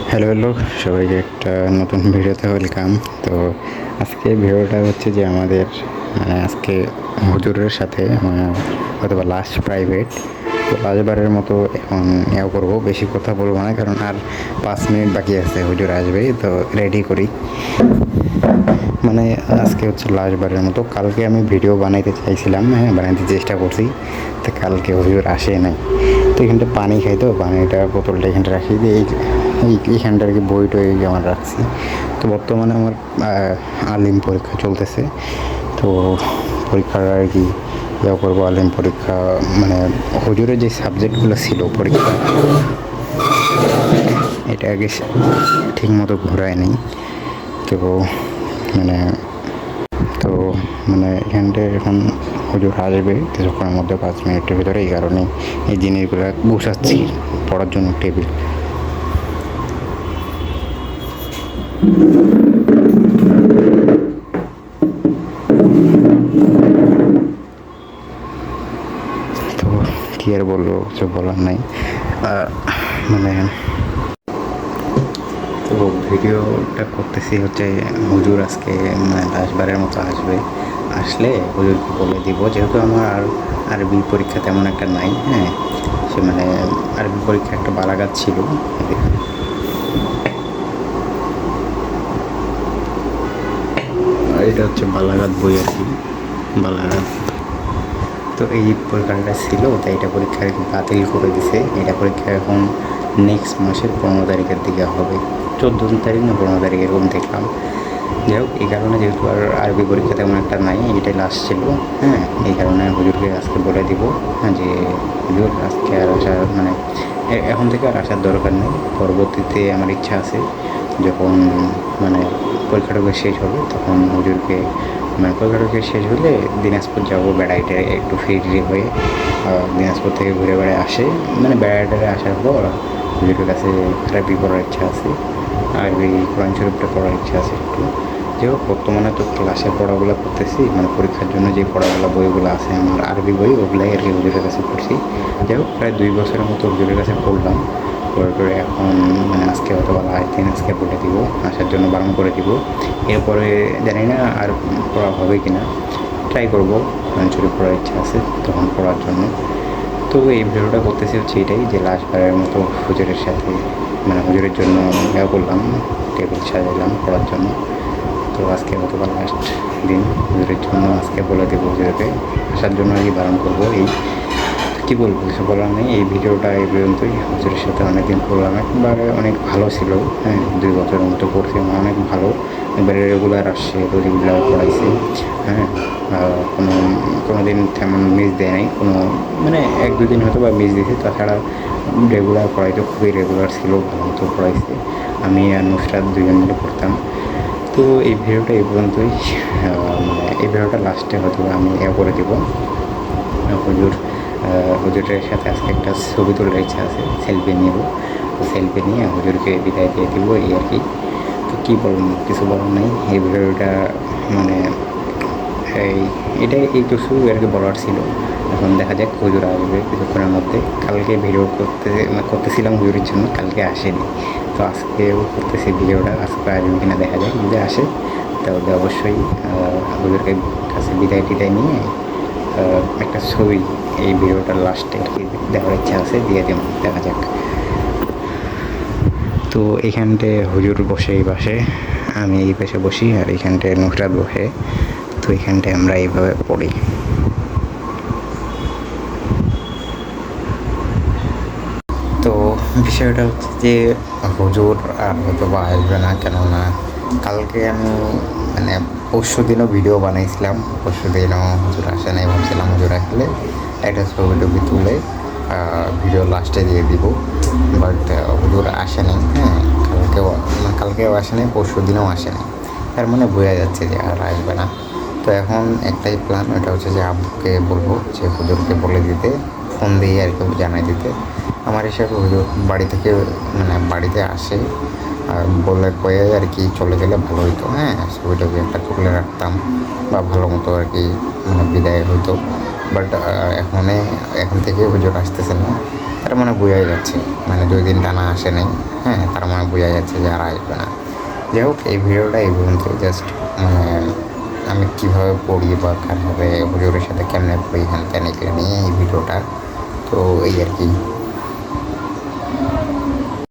Hello hello সবাইকে একটা নতুন ভিডিওতে ওয়েলকাম। তো আজকে ভিডিওটা হচ্ছে যে আমাদের আজকে হুজুরের সাথে হয়তো বা লাস্ট প্রাইভেট, তো লাস্টবারের মতো এখন ইয়ে করবো, বেশি কথা বলবো না কারণ আর 5 মিনিট বাকি আছে, হুজুর আসবে তো রেডি করি। মানে আজকে হচ্ছে লাস্টবারের মতো। কালকে আমি ভিডিও বানাইতে চাইছিলাম, হ্যাঁ বানাইতে চেষ্টা করছি, তো কালকে হুজুর আসে নাই। তো এখানটা পানি খাই, তো পানিটা বোতলটা এখানটা রাখি দিয়ে এইখানটা আর কি বই টই আমার রাখছি। তো বর্তমানে আমার আলিম পরীক্ষা চলতেছে, তো পরীক্ষার আর কি ইয়ে করবো। আলিম পরীক্ষা মানে হুজুরের যে সাবজেক্টগুলো ছিল পরীক্ষা, এটা আগে ঠিক মতো ঘোরায় নেই। তো মানে তো মানে এখানটায় এখন হুজুর আসবে কিছুক্ষণের মধ্যে, 5 মিনিটের ভিতরে। এই কারণে এই জিনিসগুলো গুছাচ্ছি পড়ার জন্য টেবিল। তো কী আর বলবো, কিছু বলার নাই। মানে তো ভিডিওটা করতেছি হচ্ছে হুজুর আজকে মানে লাস্টবারের মতো আসবে। আসলে হুজুরকে বলে দিব, যেহেতু আমার আর আরবি পরীক্ষা তেমন একটা নাই, হ্যাঁ সে মানে আরবি পরীক্ষা একটা বালাগাত ছিল। এটা হচ্ছে বালাগাত বই আর কি, বালাগাত। তো এই পরীক্ষাটা ছিল, তাই এটা পরীক্ষা বাতিল করে দিছে। এটা পরীক্ষা এখন নেক্সট মাসের 15 তারিখের দিকে হবে, 14 তারিখ না 15 তারিখ এরকম দেখলাম। যাই হোক, এই কারণে যেহেতু আর আরবি পরীক্ষা তেমন একটা নাই, এটাই লাস্ট ছিল, হ্যাঁ এই কারণে হুজুরকে আজকে বলে দিব, হ্যাঁ যে হুজুর আজকে আর আসার মানে এখন থেকে আর আসার দরকার নেই। পরবর্তীতে আমার ইচ্ছা আছে যখন মানে পরীক্ষাটা শেষ হবে তখন হুজুরকে মানে পরীক্ষাটা শেষ হলে দিনাজপুর যাবো বেড়াইতে, একটু ফ্রি হয়ে দিনাজপুর থেকে ঘুরে বেড়ায় আসে, মানে বেড়াইটে আসার পর হুজুরের কাছে আরবি পড়ার ইচ্ছা আছে, আরবি কোরআন শরীফটা পড়ার ইচ্ছা আছে একটু। যাই হোক, বর্তমানে তো ক্লাসের পড়াগুলো করতেছি, মানে পরীক্ষার জন্য যে পড়াগুলো বইগুলো আছে আমার আরবি বই, ওগুলাই আর কি হুজুরের কাছে পড়ছি। যাই হোক, প্রায় 2 বছরের মতো হুজুরের কাছে পড়লাম। পড়ে টরে এখন মানে আজকে অথবা লাস্ট দিন আজকে বলে দিব, আসার জন্য বারণ করে দিব। এরপরে জানি না আর পড়া হবে কি না, ট্রাই করবো। কোরআন শরীফ পড়ার ইচ্ছা আছে তখন পড়ার জন্য। তো এই ভিডিওটা করতেছি হচ্ছে এটাই যে লাস্টবারের মতো হুজুরের সাথে মানে হুজুরের জন্য ইয়া করলাম, টেবিল সাজালাম পড়ার জন্য। তো আজকে গতকাল লাস্ট দিন হুজুরের জন্য, আজকে বলে দেবো হুজুরকে আসার জন্য আর কি বারণ করবো। এই কী বলবো, কিছু বলার নেই। এই ভিডিওটা এই পর্যন্তই। হুজুরের সাথে অনেকদিন করলাম, একবারে অনেক ভালো ছিল, হ্যাঁ 2 বছরের মতো পড়ছি, অনেক ভালো, একবারে রেগুলার আসছে, রেগুলার পড়াইছে, হ্যাঁ কোনো দিন তেমন মিস দেয় নাই, কোনো মানে 1-2 দিন হয়তো বা মিস দিয়েছে, তাছাড়া রেগুলার পড়াইতো, খুবই রেগুলার ছিল, ভালো মতো পড়াইছে। আমি আর নুসরাত দুজন মিলে পড়তাম। তো এই ভিডিওটা এই পর্যন্তই। মানে এই ভিডিওটা লাস্টে হয়তো আমি করে দেবো হুজুর হুজুরের সাথে আজকে একটা ছবি তোলার ইচ্ছা আছে, সেলফি নেব। তো সেলফি নিয়ে হুজুরকে বিদায় দিয়ে দেবো, এই আর কি। তো কী বলবো, কিছু বলার নেই। এই ভিডিওটা মানে এটাই একটু আর কি বলার ছিল। এখন দেখা যাক হুজুর আসবে কিছুক্ষণের মধ্যে। কালকে ভিডিও করতেছিলাম হুজুরের জন্য, কালকে আসেনি। তো আজকেও করতেছি ভিডিওটা, আজকে আসবে কিনা দেখা যাক। যদি আসে তাহলে অবশ্যই হুজুরকে কাছে বিদায় টিদায় নিয়ে একটা ছবি এই ভিডিওটার লাস্টে আর কি দেওয়ার ইচ্ছা আছে, দিয়ে দেব, দেখা যাক। তো এইখানটায় হুজুর বসে এই পাশে, আমি এই পাশে বসি, আর এইখানটায় নুসরাত বসে। তো এইখানটায় আমরা এইভাবে পড়ি। তো বিষয়টা হচ্ছে যে হুজুর আর হয়তো বা আসবে না, কেননা কালকে আমি মানে পরশু দিনও ভিডিও বানাইছিলাম, পরশু দিনও হুজুর আসে নাই, ভাবছিলাম হুজুর আসলে একটা ছবি টবি তুলে ভিডিও লাস্টে দিয়ে দিব, বাট হুজুর আসে নাই। হ্যাঁ কালকেও আসে নাই, পরশু দিনেও আসে নাই, তার মানে বোঝা যাচ্ছে যে আর আসবে না। তো এখন একটাই প্ল্যান, ওটা হচ্ছে যে আব্বুকে বলবো যে হুজুরকে বলে দিতে, ফোন দিয়ে আর কি জানাই দিতে। আমার হিসাবে হুজুর বাড়ি থেকে মানে বাড়িতে আসে, আর বলে কয়ে আর কি চলে গেলে ভালো হইতো, হ্যাঁ ছবি টবি একটা তুলে রাখতাম বা ভালো মতো আর কি মানে বিদায় হইতো। বাট এখন থেকে হুজুর আসতেছে না, তার মানে বোঝাই যাচ্ছে, মানে 2 দিন টানা আসে নাই, হ্যাঁ, তার মানে বোঝা যাচ্ছে যে আর আসবে না। যাই হোক, এই ভিডিওটা এই পর্যন্ত। জাস্ট মানে আমি কীভাবে পড়ি বা কার সাথে হুজুরের সাথে কেমনে পড়ি হ্যান ত্যান এগুলো নিয়ে এই ভিডিওটা। তো এই আর কি।